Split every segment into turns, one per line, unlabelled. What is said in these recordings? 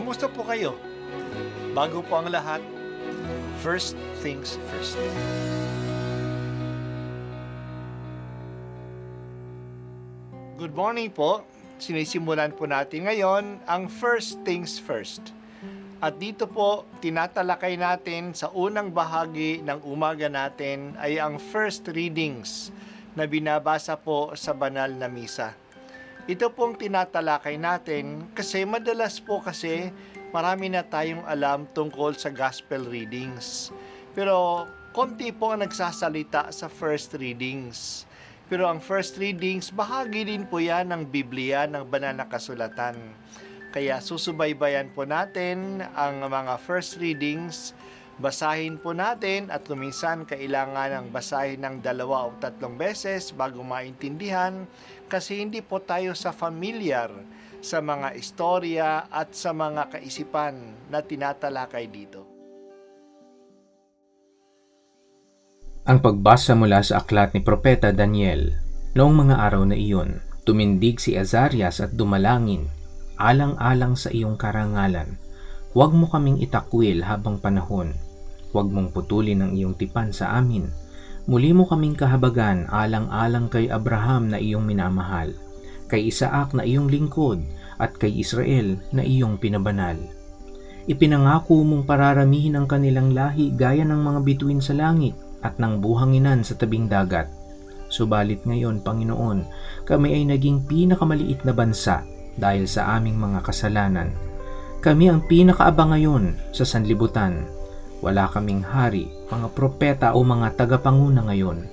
Kamusta po kayo? Bago po ang lahat, first things first. Good morning po. Sinisimulan po natin ngayon ang first things first. At dito po, tinatalakay natin sa unang bahagi ng umaga natin ay ang first readings na binabasa po sa banal na misa. Ito pong tinatalakay natin kasi madalas po kasi marami na tayong alam tungkol sa gospel readings. Pero konti po ang nagsasalita sa first readings. Pero ang first readings, bahagi din po yan ng Biblia, ng banal na kasulatan. Kaya susubaybayan po natin ang mga first readings, basahin po natin at kuminsan kailangan ng basahin ng 2 o 3 beses bago maintindihan kasi hindi po tayo familiar sa mga istorya at sa mga kaisipan na tinatalakay dito.
Ang pagbasa mula sa aklat ni Propeta Daniel. Noong mga araw na iyon, tumindig si Azarias at dumalangin, alang-alang sa iyong karangalan. Huwag mo kaming itakwil habang panahon. Huwag mong putulin ang iyong tipan sa amin. Muli mo kaming kahabagan alang-alang kay Abraham na iyong minamahal, kay Isaac na iyong lingkod, at kay Israel na iyong pinabanal. Ipinangako mong pararamihin ang kanilang lahi gaya ng mga bituin sa langit at ng buhanginan sa tabing dagat. Subalit ngayon, Panginoon, kami ay naging pinakamaliit na bansa dahil sa aming mga kasalanan. Kami ang pinakaaba ngayon sa sanlibutan. Wala kaming hari, mga propeta o mga tagapanguna ngayon.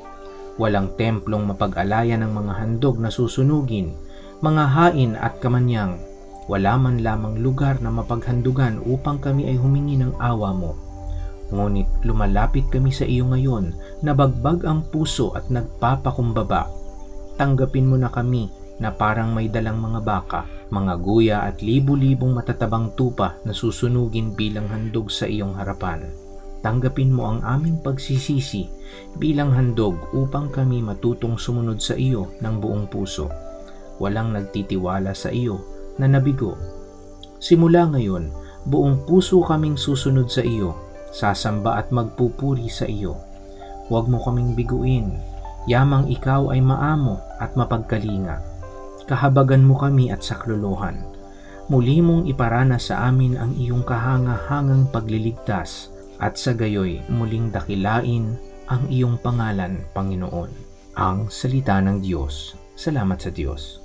Walang templong mapag-alayan ng mga handog na susunugin, mga hain at kamanyang. Wala man lamang lugar na mapaghandugan upang kami ay humingi ng awa mo. Ngunit lumalapit kami sa iyo ngayon, nabagbag ang puso at nagpapakumbaba. Tanggapin mo na kami na parang may dalang mga baka, mga guya at libu-libong matatabang tupa na susunugin bilang handog sa iyong harapan. Tanggapin mo ang aming pagsisisi bilang handog upang kami matutong sumunod sa iyo ng buong puso. Walang nagtitiwala sa iyo na nabigo. Simula ngayon, buong puso kaming susunod sa iyo, sasamba at magpupuri sa iyo. Huwag mo kaming biguin, yamang ikaw ay maamo at mapagkalinga. Kahabagan mo kami at saklolohan. Muli mong iparana sa amin ang iyong kahanga-hangang pagliligtas at sa gayoy muling dakilain ang iyong pangalan, Panginoon. Ang salita ng Diyos. Salamat sa Diyos.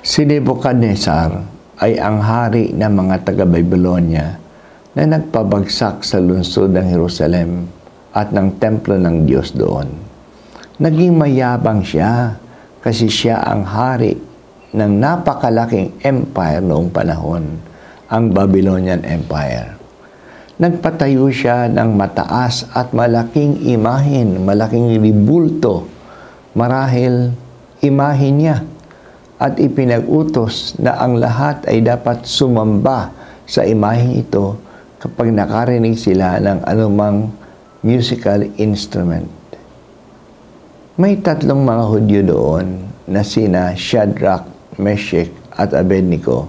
Si Nebuchadnezzar ay ang hari ng mga taga-Babylonia na nagpabagsak sa lungsod ng Jerusalem at ng templo ng Diyos doon. Naging mayabang siya kasi siya ang hari ng napakalaking empire noong panahon, ang Babylonian Empire. Nagpatayo siya ng mataas at malaking imahen, malaking ribulto, marahil imahen niya, at ipinag-utos na ang lahat ay dapat sumamba sa imahen ito kapag nakarinig sila ng anumang musical instrument. May 3 mga Hudyo doon na sina Shadrach, Meshach at Abednego.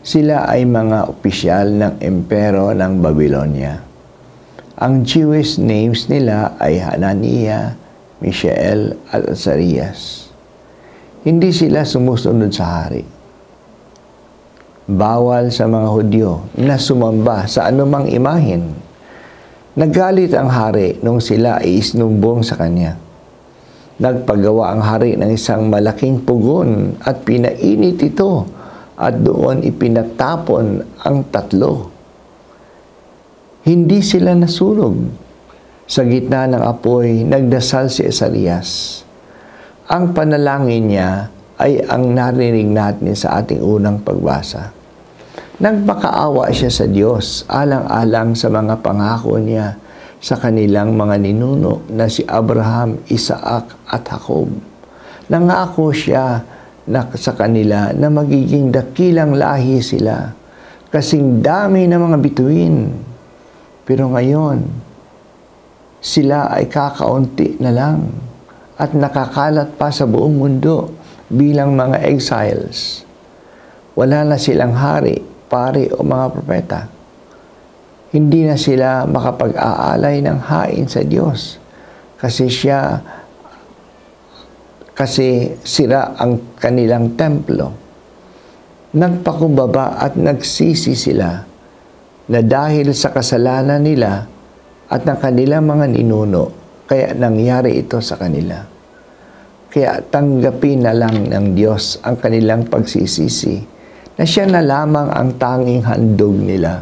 Sila ay mga opisyal ng impero ng Babylonia. Ang Jewish names nila ay Hananiah, Mishael at Azarias. Hindi sila sumusunod sa hari. Bawal sa mga Hudyo na sumamba sa anumang imahen. Nagalit ang hari nung sila ay isnumbong sa kanya. Nagpagawa ang hari ng isang malaking pugon at pinainit ito at doon ipinatapon ang 3. Hindi sila nasunog. Sa gitna ng apoy, nagdasal si Azarias. Ang panalangin niya ay ang narinig natin sa ating unang pagbasa. Nagpakaawa siya sa Diyos alang-alang sa mga pangako niya sa kanilang mga ninuno na si Abraham, Isaac at Jacob. Nangako siya sa kanila na magiging dakilang lahi sila, kasing dami ng mga bituin. Pero ngayon, sila ay kakaunti na lang at nakakalat pa sa buong mundo bilang mga exiles. wala na silang hari, pari o mga propeta. Hindi na sila makapag-aalay ng hain sa Diyos kasi sira ang kanilang templo. Nagpakumbaba at nagsisi sila na dahil sa kasalanan nila at ng kanilang mga ninuno, kaya nangyari ito sa kanila. Kaya tanggapin na lang ng Diyos ang kanilang pagsisisi na siya na lamang ang tanging handog nila.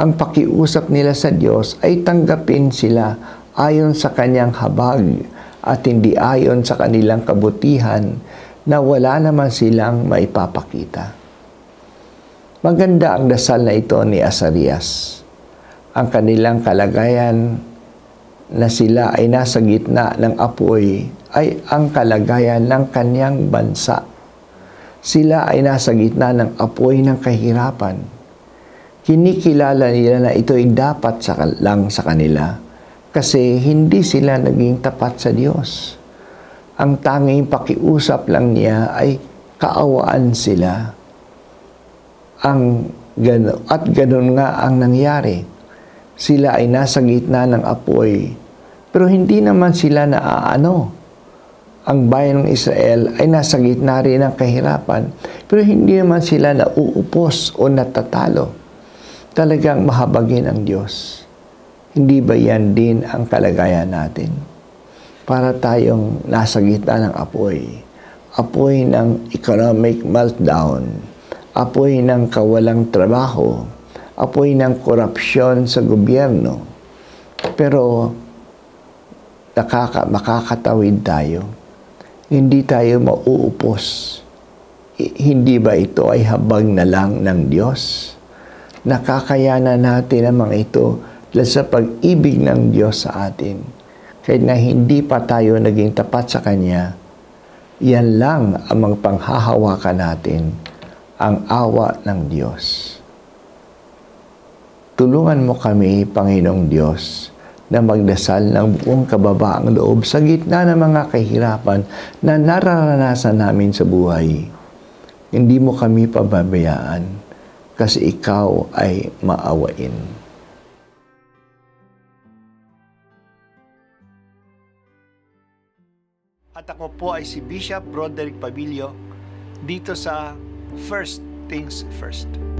Ang pakiusap nila sa Diyos ay tanggapin sila ayon sa kanyang habag at hindi ayon sa kanilang kabutihan na wala naman silang maipapakita. Maganda ang dasal na ito ni Azarias. Ang kanilang kalagayan na sila ay nasa gitna ng apoy ay ang kalagayan ng kanyang bansa. Sila ay nasa gitna ng apoy ng kahirapan. Kinikilala nila na ito ay dapat lang sa kanila kasi hindi sila naging tapat sa Diyos. Ang tanging pakiusap lang niya ay kaawaan sila. At ganun nga ang nangyari. Sila ay nasa gitna ng apoy, pero hindi naman sila naaano. Ang bayan ng Israel ay nasa gitna rin ng kahirapan, pero hindi naman sila nauupos o natatalo. Talagang mahabagin ang Diyos. Hindi ba yan din ang kalagayan natin? Para tayong nasa gitna ng apoy. Apoy ng economic meltdown. Apoy ng kawalang trabaho. Apoy ng korupsyon sa gobyerno. Pero makakatawid tayo. Hindi tayo mauupos. Hindi ba ito ay habag na lang ng Diyos? Nakakayanan natin ang mga ito dahil sa pag-ibig ng Diyos sa atin. Kahit na hindi pa tayo naging tapat sa Kanya, yan lang ang mga panghahawakan natin, ang awa ng Diyos. Tulungan mo kami, Panginoong Diyos, na magdasal ng buong kababaang loob sa gitna ng mga kahirapan na nararanasan namin sa buhay. Hindi mo kami pababayaan kasi ikaw ay maawain.
At ako po ay si Bishop Broderick Pabilio dito sa First Things First.